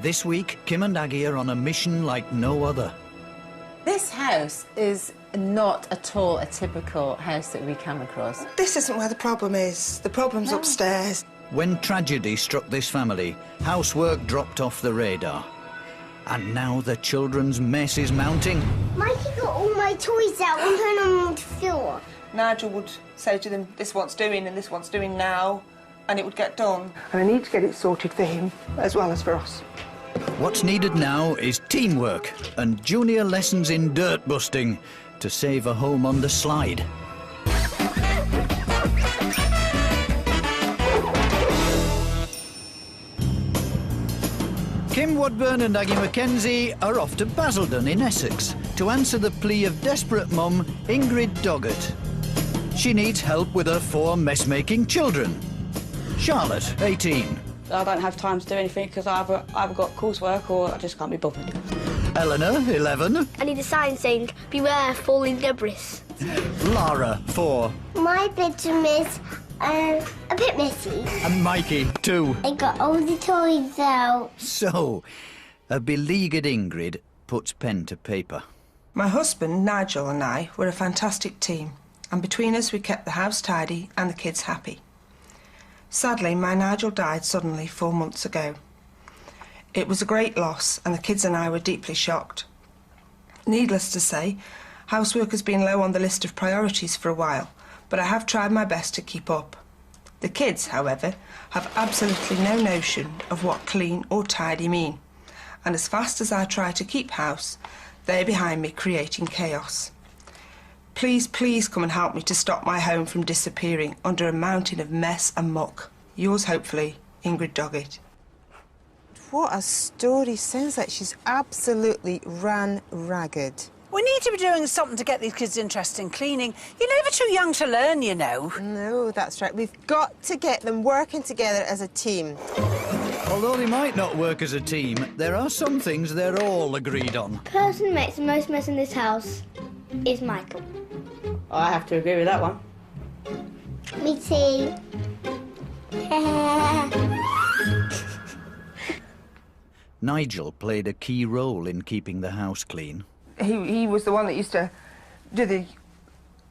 This week, Kim and Aggie are on a mission like no other. This house is not at all a typical house that we come across. This isn't where the problem is. The problem's upstairs. When tragedy struck this family, housework dropped off the radar. And now the children's mess is mounting. Mikey got all my toys out and put them on the floor. Nigel would say to them, this wants doing and this wants doing now, and it would get done. And I need to get it sorted for him as well as for us. What's needed now is teamwork and junior lessons in dirt busting to save a home on the slide. Kim Woodburn and Aggie Mackenzie are off to Basildon in Essex to answer the plea of desperate mum Ingrid Doggett. She needs help with her 4 mess-making children. Charlotte, 18. I don't have time to do anything because I've either got coursework or I just can't be bothered. Eleanor, 11. I need a sign saying, beware falling debris. Lara, 4. My bedroom is a bit messy. And Mikey, 2. I got all the toys out. So, a beleaguered Ingrid puts pen to paper. My husband, Nigel, and I were a fantastic team, and between us we kept the house tidy and the kids happy. Sadly, my Nigel died suddenly 4 months ago. It was a great loss, and the kids and I were deeply shocked. Needless to say, housework has been low on the list of priorities for a while, but I have tried my best to keep up. The kids, however, have absolutely no notion of what clean or tidy mean, and as fast as I try to keep house, they're behind me creating chaos. Please, please come and help me to stop my home from disappearing under a mountain of mess and muck. Yours, hopefully, Ingrid Doggett. What a story. Sounds like she's absolutely ran ragged. We need to be doing something to get these kids interested in cleaning. You're never too young to learn, you know. No, that's right. We've got to get them working together as a team. Although they might not work as a team, there are some things they're all agreed on. The person who makes the most mess in this house is Michael. I have to agree with that one. Me too. Nigel played a key role in keeping the house clean. He was the one that used to do the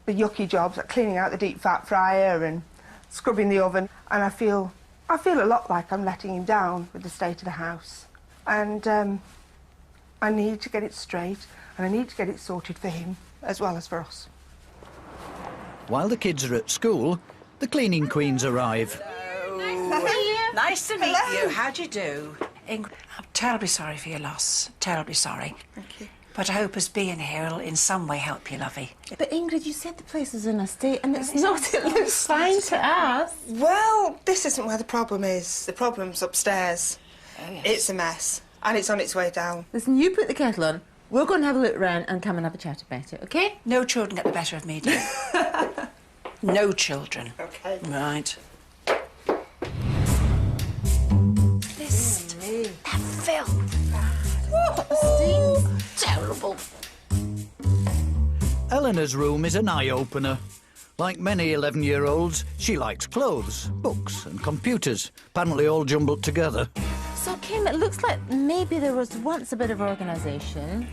yucky jobs, like cleaning out the deep fat fryer and scrubbing the oven. And I feel a lot like I'm letting him down with the state of the house. And I need to get it straight, and I need to get it sorted for him as well as for us. While the kids are at school, the cleaning queens arrive. Nice to meet you. How do you do? Ingrid, I'm terribly sorry for your loss. Terribly sorry. Thank you. But I hope us being here will in some way help you, lovey. But Ingrid, you said the place was in a state and it's not. It looks fine to us. Well, this isn't where the problem is. The problem's upstairs. Oh, yes. It's a mess, and it's on its way down. Listen, you put the kettle on. We'll go and have a look round and come and have a chat about it, OK? No children get the better of me, dear. No children. OK. Right. List. That filth. Steam. Terrible. Eleanor's room is an eye-opener. Like many 11-year-olds, she likes clothes, books and computers, apparently all jumbled together. So, Kim, it looks like maybe there was once a bit of organisation.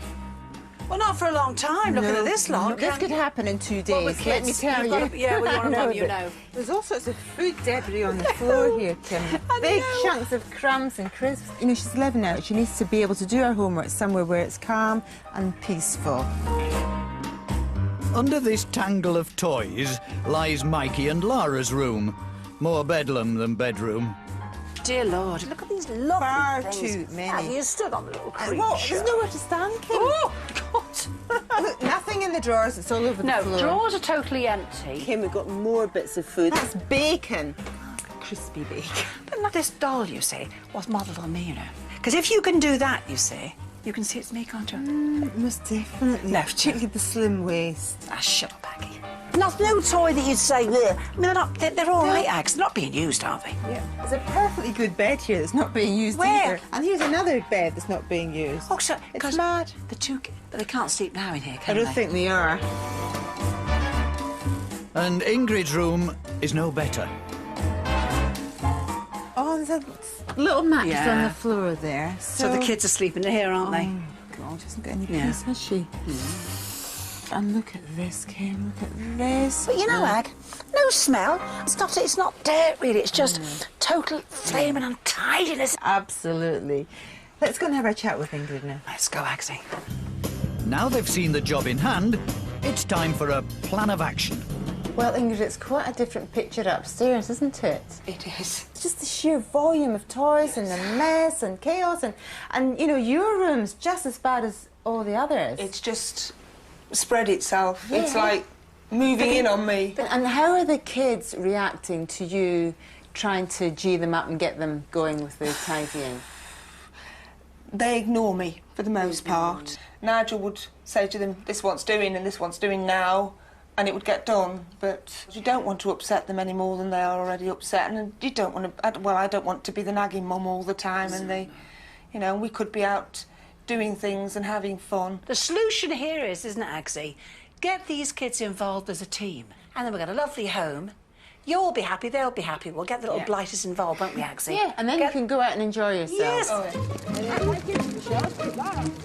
Well, not for a long time. Looking at this lot. This could happen in 2 days, with let me kids, tell you've you. got to- yeah, well, you want to No, you but know. There's all sorts of food debris on the floor here, Kim. Big chunks of crumbs and crisps. You know, she's 11 now. She needs to be able to do her homework somewhere where it's calm and peaceful. Under this tangle of toys lies Mikey and Lara's room. More bedlam than bedroom. Dear Lord, look at these lovely Far things. too many. Have you stood on the little creature? Well, there's nowhere to stand, Kim. Oh, God. Look, nothing in the drawers. It's all over the No, floor. drawers are totally empty. Kim, we've got more bits of food. That's bacon. Crispy bacon. But not this doll, you see, was modelled on me, you know. Because if you can do that, you see, you can see it's me, can't you? Most definitely. No, particularly the slim waist. Ah, shut up, Aggie. No toy that you'd say there. I mean, they're all right, Ags. They're not being used, are they? Yeah. There's a perfectly good bed here that's not being used Where? either. And here's another bed that's not being used. Oh, so, It's 'cause mad. The two, but they can't sleep now in here, I can don't they? think they are. And Ingrid's room is no better. Oh, there's a little mattress on the floor there. So the kids are sleeping here, aren't they? Oh, God, she hasn't got any peace, has she? And look at this, Kim, look at this. But you know, Ag, no smell. It's not dirt, really. It's just total flaming untidiness. Absolutely. Let's go and have our chat with Ingrid now. Let's go, Agsy. Now they've seen the job in hand, it's time for a plan of action. Well, Ingrid, it's quite a different picture upstairs, isn't it? It is. It's just the sheer volume of toys and the mess and chaos and you know, your room's just as bad as all the others. It's just spread itself. Yeah. It's like moving in on me. And how are the kids reacting to you trying to G them up and get them going with the tidying? They ignore me for the most part. Nigel would say to them, this want's doing and this want's doing now, and it would get done. But you don't want to upset them any more than they are already upset, and you don't want to, well, I don't want to be the nagging mum all the time, and they, you know, we could be out doing things and having fun. The solution here is, isn't it, Agsy? Get these kids involved as a team, and then we've got a lovely home. You'll be happy, they'll be happy. We'll get the little blighters involved, won't we, Agsy? Yeah, and then you can go out and enjoy yourself. Yes.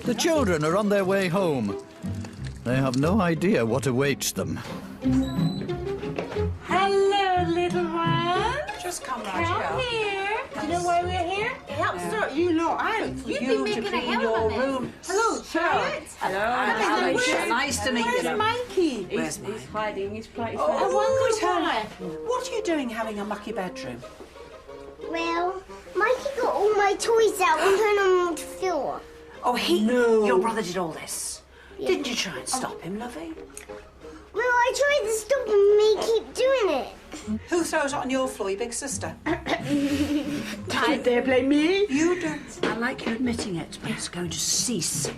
The children are on their way home. They have no idea what awaits them. Hello, little one. Just come right Come here. Do you know why we're here? To help sort you lot out. You've been making a hell of a room. Hello, Charlotte. Hello. Hello. Nice to meet you. Where's Mikey? Where's Mike? He's hiding. He's playing. Oh, tell me. What are you doing having a mucky bedroom? Well, Mikey got all my toys out and put them on the floor. Oh, your brother did all this? Yeah. Didn't you try and stop him, lovey? Well, I tried to stop him and he keep doing it. Who throws it on your floor, your big sister? Can't they blame me? You don't. I like you admitting it, but it's going to cease.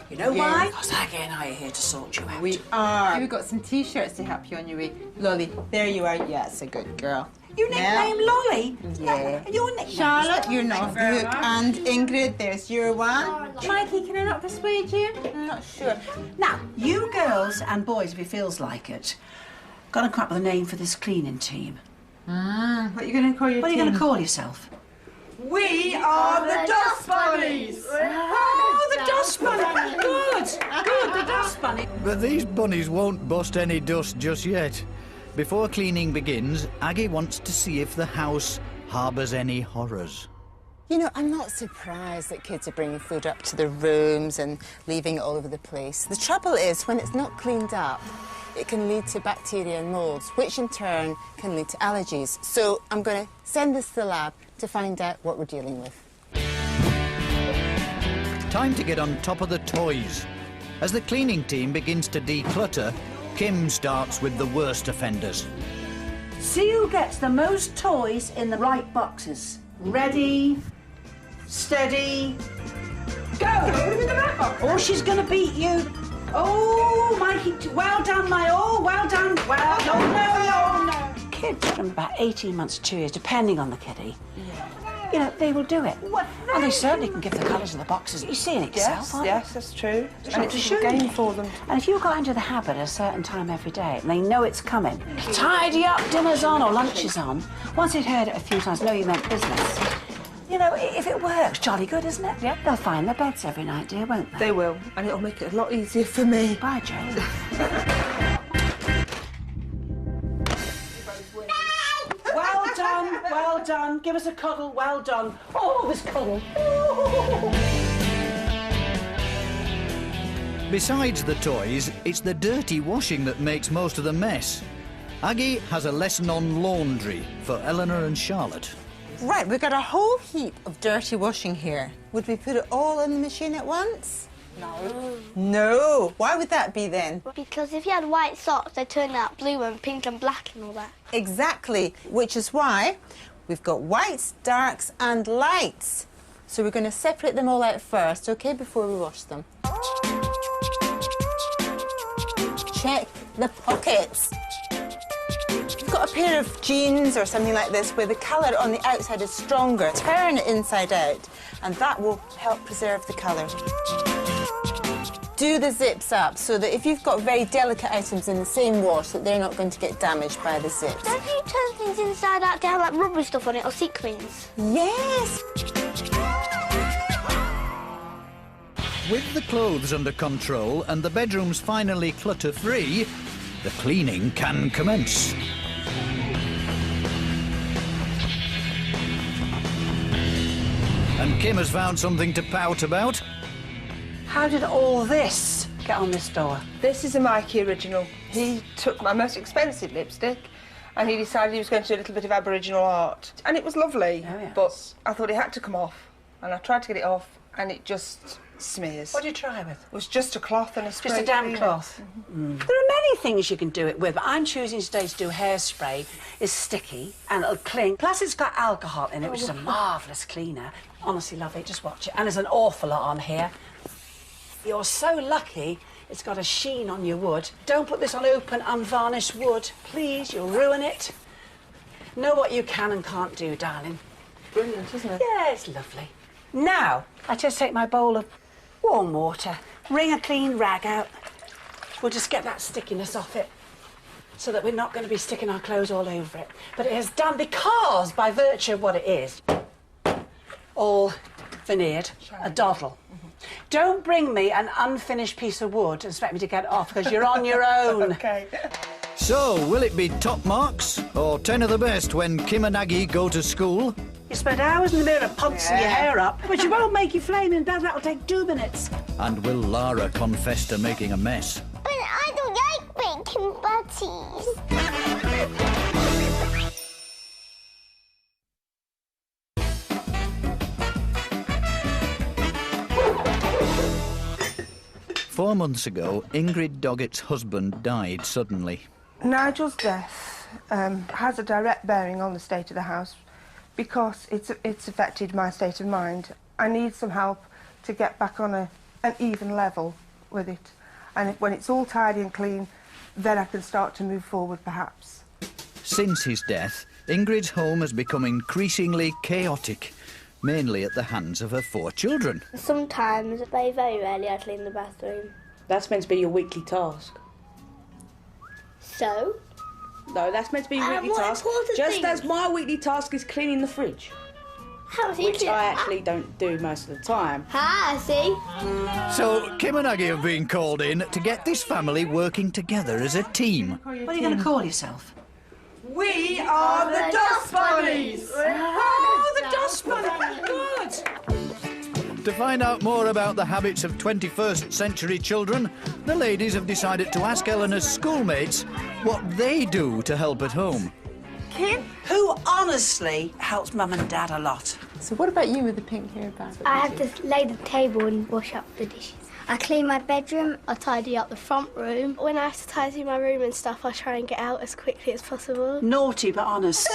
You know why? Because Aggie and I are here to sort you out. We are. We've got some T-shirts to help you on your way. Lolly, there you are. Yeah, it's a good girl. You nicknamed Lolly? Yeah. Your nickname. Charlotte, you're not good. And Ingrid, there's your one. Mikey, can I not persuade you? I'm not sure. Now, you girls and boys, if it feels like it, got to come up with a name for this cleaning team. What are you going to call your What are team? you going to call yourself? We are the Dust Bunnies! Oh, the Dust Bunny! Good, the Dust Bunny. But these bunnies won't bust any dust just yet. Before cleaning begins, Aggie wants to see if the house harbours any horrors. You know, I'm not surprised that kids are bringing food up to their rooms and leaving it all over the place. The trouble is, when it's not cleaned up, it can lead to bacteria and moulds, which in turn can lead to allergies. So I'm going to send this to the lab to find out what we're dealing with. Time to get on top of the toys. As the cleaning team begins to declutter, Kim starts with the worst offenders. See who gets the most toys in the right boxes. Ready, steady, go! Or she's going to beat you. Oh, Mikey, well done, well done. Well, no. Kids from about 18 months to 2 years, depending on the kiddie, you know, they will do it. And they certainly can give the colours of the boxes. You're seeing it yourself, aren't you? Yes, that's true. It's And not it's to a show game you. for them. And if you got into the habit at a certain time every day, and they know it's coming, tidy up, dinner's on or lunch is on, once they'd heard it a few times, know you meant business. You know, if it works, jolly good, isn't it? Yeah. They'll find their beds every night, dear, won't they? They will, and it'll make it a lot easier for me. Bye, Joe. Well done. Give us a cuddle, well done. Oh, this cuddle. Besides the toys, it's the dirty washing that makes most of the mess. Aggie has a lesson on laundry for Eleanor and Charlotte. Right, we've got a whole heap of dirty washing here. Would we put it all in the machine at once? No. No. Why would that be then? Because if you had white socks, they turn out blue and pink and black and all that. Exactly, which is why we've got whites, darks and lights. So we're going to separate them all out first, OK, before we wash them. Check the pockets. If you've got a pair of jeans or something like this where the colour on the outside is stronger, turn it inside out and that will help preserve the colour. do the zips up so that if you've got very delicate items in the same wash, that they're not going to get damaged by the zips. Don't you turn things inside out to have like rubber stuff on it or sequins? Yes! With the clothes under control and the bedrooms finally clutter-free, the cleaning can commence. And Kim has found something to pout about. How did all this get on this door? This is a Mikey original. He took my most expensive lipstick and he decided he was going to do a little bit of Aboriginal art. And it was lovely, Oh, yes. but I thought it had to come off. And I tried to get it off and it just smears. What did you try with? It was just a cloth and a spray. Just a damp cleaner. cloth. There are many things you can do it with, but I'm choosing today to do hairspray. It's sticky and it'll cling. Plus, it's got alcohol in it, which is a marvellous cleaner. Honestly, love it. Just watch it. And there's an awful lot on here. You're so lucky it's got a sheen on your wood. Don't put this on open, unvarnished wood. Please, you'll ruin it. Know what you can and can't do, darling. Brilliant, isn't it? Yeah, it's lovely. Now, I just take my bowl of warm water, wring a clean rag out. We'll just get that stickiness off it so that we're not going to be sticking our clothes all over it. But it is done because, by virtue of what it is, all veneered, a doddle. Don't bring me an unfinished piece of wood and expect me to get it off, because you're on your own. Okay. So, will it be top marks or 10 of the best when Kim and Aggie go to school? You spend hours in the mirror pouncing your hair up, but you won't make you flaming bad. That'll take 2 minutes. And will Lara confess to making a mess? But I don't like baking butties. 4 months ago, Ingrid Doggett's husband died suddenly. Nigel's death has a direct bearing on the state of the house because it's affected my state of mind. I need some help to get back on an even level with it. And when it's all tidy and clean, then I can start to move forward, perhaps. Since his death, Ingrid's home has become increasingly chaotic, mainly at the hands of her 4 children. Sometimes, very rarely, I clean the bathroom. That's meant to be your weekly task. So? No, that's meant to be your weekly more task. important Just things. as my weekly task is cleaning the fridge, How do you which do I that? actually don't do most of the time. Ah, I see. So Kim and Aggie have been called in to get this family working together as a team. What are you going to call yourself? We are the Dust Bunnies! Oh, the dust bunny! Good! To find out more about the habits of 21st century children, the ladies have decided to ask Eleanor's schoolmates what they do to help at home. Kim, who honestly helps Mum and Dad a lot. So what about you with the pink hairband? I have to lay the table and wash up the dishes. I clean my bedroom, I tidy up the front room. When I have to tidy my room and stuff, I try and get out as quickly as possible. Naughty but honest.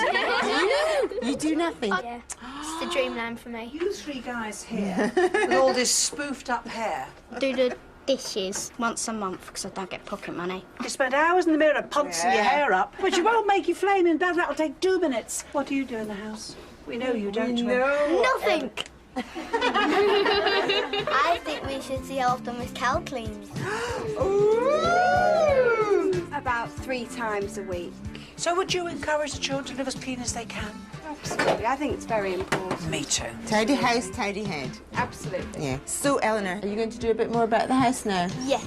You do nothing. Yeah, it's the dreamland for me. You 3 guys here with all this spoofed up hair. Do the dishes once a month because I don't get pocket money. You spend hours in the mirror pouncing your hair up, but you won't make you flaming bad. That'll take 2 minutes. What do you do in the house? We know you, don't we? Nothing! I think we should see how often Miss Cal cleans. About 3 times a week. So would you encourage the children to live as clean as they can? Absolutely. I think it's very important. Me too. Tidy house, tidy head. Absolutely. Yeah. So, Eleanor, are you going to do a bit more about the house now? Yes,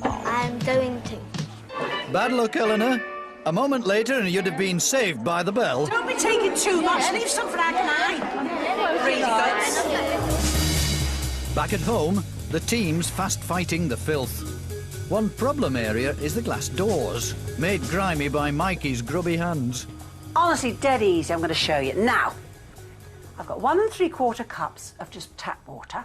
I'm going to. Bad luck, Eleanor. A moment later and you'd have been saved by the bell. Don't be taking too much. Leave some for Agni. Really good. Back at home, the team's fast fighting the filth. One problem area is the glass doors, made grimy by Mikey's grubby hands. Honestly, dead easy. I'm going to show you. Now, I've got 1 3/4 cups of just tap water,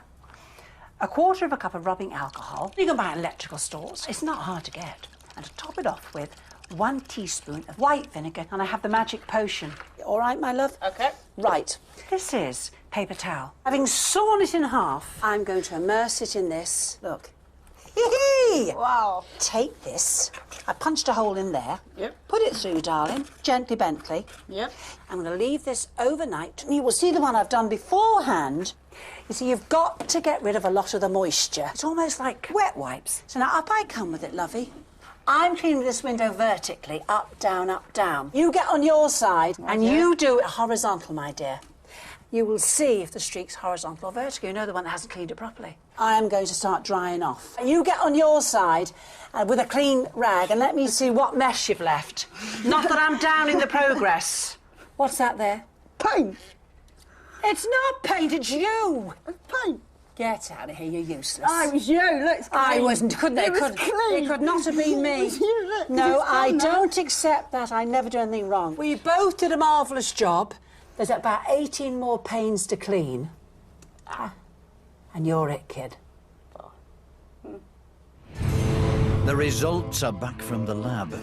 1/4 of a cup of rubbing alcohol. You can buy at electrical stores. It's not hard to get. And to top it off with 1 teaspoon of white vinegar, and I have the magic potion. All right, my love? Okay. Right. This is paper towel. Having sawn it in half, I'm going to immerse it in this. Look. Wow. Take this. I punched a hole in there. Yep. Put it through, darling. Gently, Bentley. Yep. I'm going to leave this overnight. You will see the one I've done beforehand. You see, you've got to get rid of a lot of the moisture. It's almost like wet wipes. So now up I come with it, lovey. I'm cleaning this window vertically, up, down, up, down. You get on your side and you do it horizontal, my dear. You will see if the streak's horizontal or vertical. You know the one that hasn't cleaned it properly. I am going to start drying off. You get on your side with a clean rag and let me see what mess you've left. Not that I'm down in the progress. What's that there? Paint. It's not paint, it's you. It's paint. Get out of here, you're useless. I was you, look. I wasn't, couldn't it? It It could not have been me. It was you, look, No, it's I done now. don't accept that. I never do anything wrong. We both did a marvellous job. There's about 18 more panes to clean. And you're it, kid. The results are back from the lab.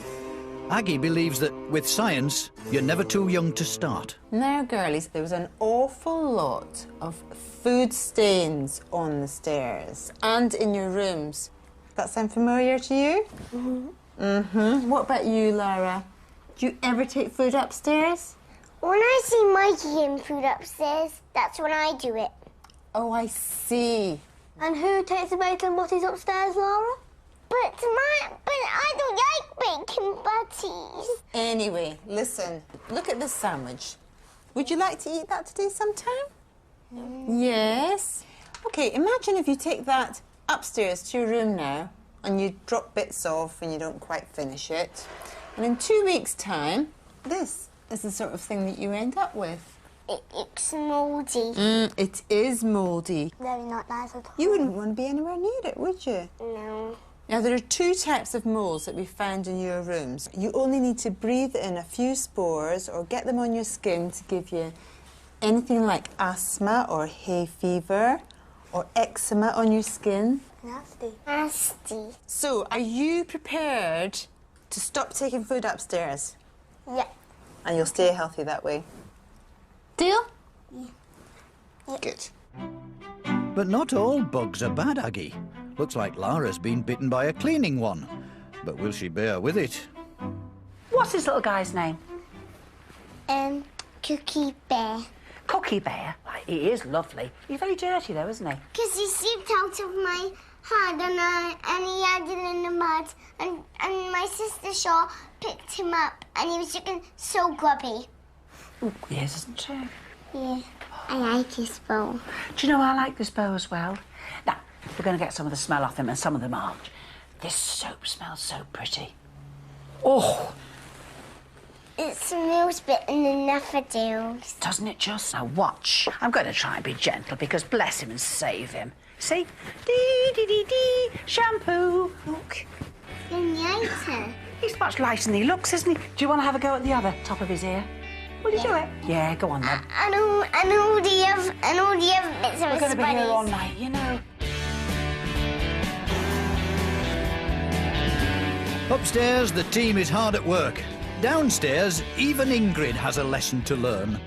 Aggie believes that with science, you're never too young to start. Now, girlies, there was an awful lot of food stains on the stairs and in your rooms. That sound familiar to you? What about you, Lara? Do you ever take food upstairs? When I see Mikey getting food upstairs, that's when I do it. Oh, I see. And who takes the bacon butties upstairs, Lara? But I don't like bacon butties. Anyway, listen, look at this sandwich. Would you like to eat that today sometime? Yes. OK, imagine if you take that upstairs to your room now and you drop bits off and you don't quite finish it. And in 2 weeks' time, this is the sort of thing that you end up with. It's mouldy. It is mouldy. Very not nice at all. You wouldn't want to be anywhere near it, would you? No. Now, there are 2 types of moulds that we found in your rooms. You only need to breathe in a few spores or get them on your skin to give you anything like asthma or hay fever or eczema on your skin. Nasty. Nasty. So, are you prepared to stop taking food upstairs? Yeah. And you'll stay healthy that way? Deal? Yeah. Good. But not all bugs are bad, Aggie. Looks like Lara's been bitten by a cleaning one. But will she bear with it? What's this little guy's name? Cookie Bear. Cookie Bear? Right, he is lovely. He's very dirty, though, isn't he? Because he slipped out of my hand and he had it in the mud. And my sister Shaw picked him up and he was looking so grubby. Oh, he is, isn't he? Yeah, I like his bow. Do you know I like this bow as well? Now, we're going to get some of the smell off him and some of them aren't. This soap smells so pretty. Oh! It smells better than daffodils. Doesn't it just? Now watch. I'm going to try and be gentle because bless him and save him. See? Dee-dee-dee-dee, shampoo. Look. And lighter. He's much lighter than he looks, isn't he? Do you want to have a go at the other top of his ear? Will you do it? Yeah, go on then. And all the other bits of We're going to be here bunnies. all night, you know. Upstairs, the team is hard at work. Downstairs, even Ingrid has a lesson to learn.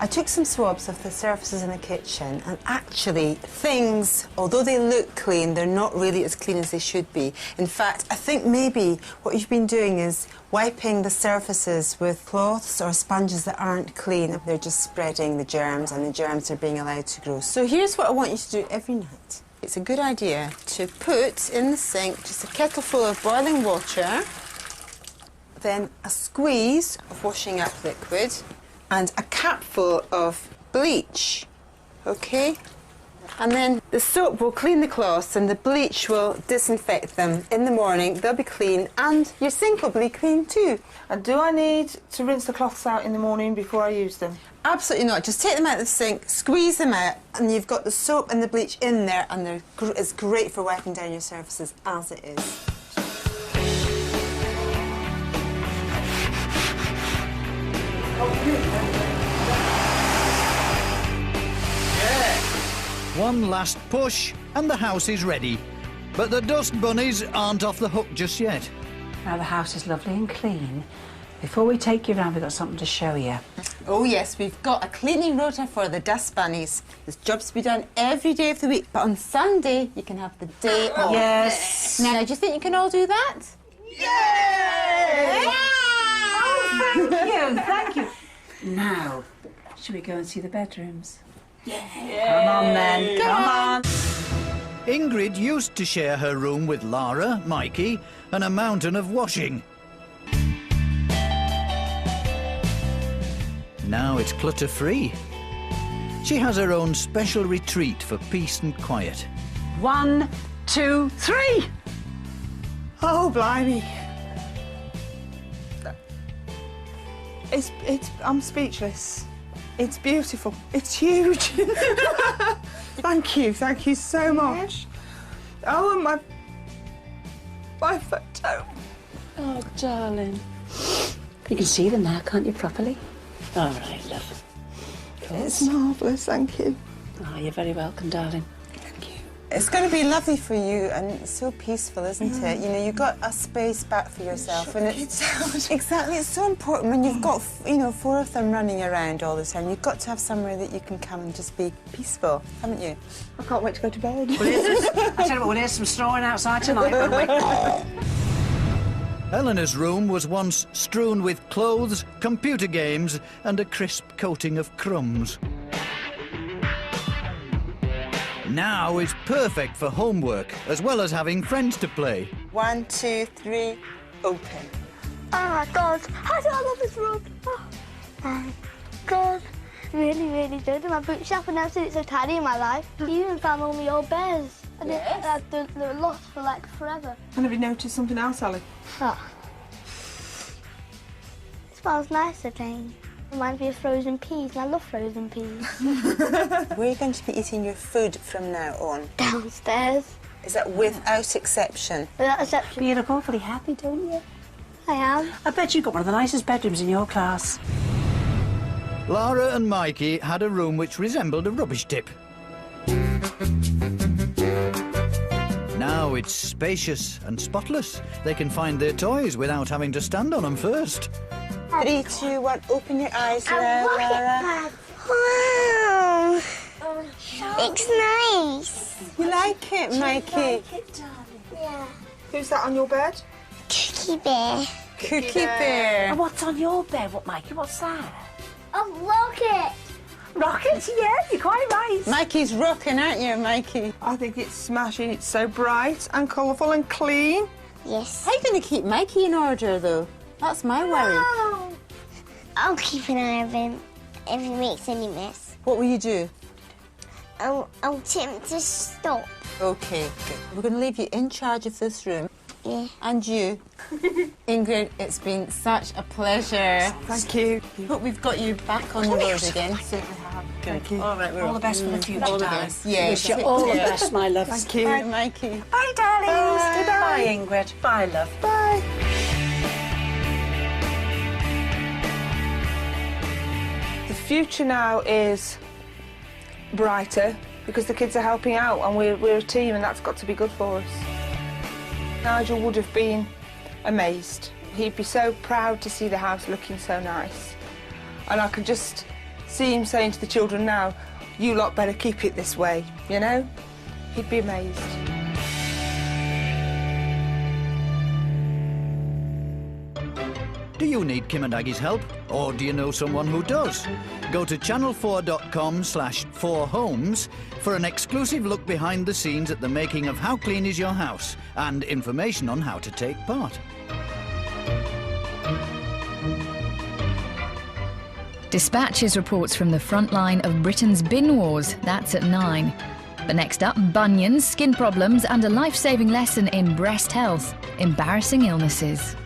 I took some swabs of the surfaces in the kitchen and actually things, although they look clean, they're not really as clean as they should be. In fact, I think maybe what you've been doing is wiping the surfaces with cloths or sponges that aren't clean. They're just spreading the germs and the germs are being allowed to grow. So here's what I want you to do every night. It's a good idea to put in the sink just a kettle full of boiling water, then a squeeze of washing up liquid, and a capful of bleach, OK? And then the soap will clean the cloths and the bleach will disinfect them. In the morning, they'll be clean and your sink will be clean too. And do I need to rinse the cloths out in the morning before I use them? Absolutely not. Just take them out of the sink, squeeze them out, and you've got the soap and the bleach in there, and it's great for wiping down your surfaces as it is. One last push and the house is ready. But the dust bunnies aren't off the hook just yet. Now the house is lovely and clean. Before we take you round, we've got something to show you. Oh yes, we've got a cleaning rota for the dust bunnies. There's jobs to be done every day of the week, but on Sunday you can have the day off. Yes. Now, do you think you can all do that? Yay! Oh, thank you, thank you. Now, should we go and see the bedrooms? Come on then, come on. Ingrid used to share her room with Lara, Mikey, and a mountain of washing. Now it's clutter-free. She has her own special retreat for peace and quiet. 1, 2, 3. Oh, blimey. I'm speechless. It's beautiful. It's huge. Thank you so much. Oh, and my photo. Oh, darling. You can see them now, can't you, properly? All right, love. It's marvellous, thank you. Oh, you're very welcome, darling. Thank you. It's going to be lovely for you, and it's so peaceful, isn't it? You know, you've got a space back for yourself, and it's exactly. It's so important when you've got, you know, 4 of them running around all the time. You've got to have somewhere that you can come and just be peaceful, haven't you? I can't wait to go to bed. I tell you what, we'll hear some snoring outside tonight, won't we? Eleanor's room was once strewn with clothes, computer games, and a crisp coating of crumbs. Now it's perfect for homework, as well as having friends to play. 1, 2, 3, open. Oh my God, how do I love this room? Oh my God, really, really good. And my bookshelf, I've never seen it so tidy in my life. You even found all my old bears. They were lost for like forever. And have you noticed something else, Ali? Oh. It smells nice again. Reminds me of frozen peas, and I love frozen peas. Where are you going to be eating your food from now on? Downstairs. Is that without exception? Without exception. You look awfully happy, don't you? I am. I bet you've got one of the nicest bedrooms in your class. Lara and Mikey had a room which resembled a rubbish tip. Now it's spacious and spotless. They can find their toys without having to stand on them first. 3, 2, 1, open your eyes now, Lara. Wow. It's nice. You like it, Mikey? Yeah. Who's that on your bed? Cookie bear. Cookie Bear. And what's on your bed? What, Mikey? What's that? A rocket. Rockets, yeah, you're quite right. Mikey's rocking, aren't you, Mikey? I think it's smashing. It's so bright and colourful and clean. Yes. How are you going to keep Mikey in order, though? That's my worry. Oh. I'll keep an eye on him if he makes any mess. What will you do? I'll tell him to stop. OK, good. We're going to leave you in charge of this room. Yeah. And you. Ingrid, it's been such a pleasure. Thank you. Hope we've got you back on the road again. Thank you. All right, we're All the best for the future, all the darling. best. Yeah. Wish you all the best, my love. Thank you. Bye, Mikey. Bye, darlings. Bye. Bye, Ingrid. Bye, love. Bye. The future now is brighter because the kids are helping out and we're a team, and that's got to be good for us. Nigel would have been amazed. He'd be so proud to see the house looking so nice. And I can just see him saying to the children now, you lot better keep it this way, you know? He'd be amazed. Do you need Kim and Aggie's help? Or do you know someone who does? Go to channel4.com/4homes for an exclusive look behind the scenes at the making of How Clean Is Your House and information on how to take part. Dispatches reports from the front line of Britain's bin wars. That's at 9. But next up, bunions, skin problems and a life-saving lesson in breast health, embarrassing illnesses.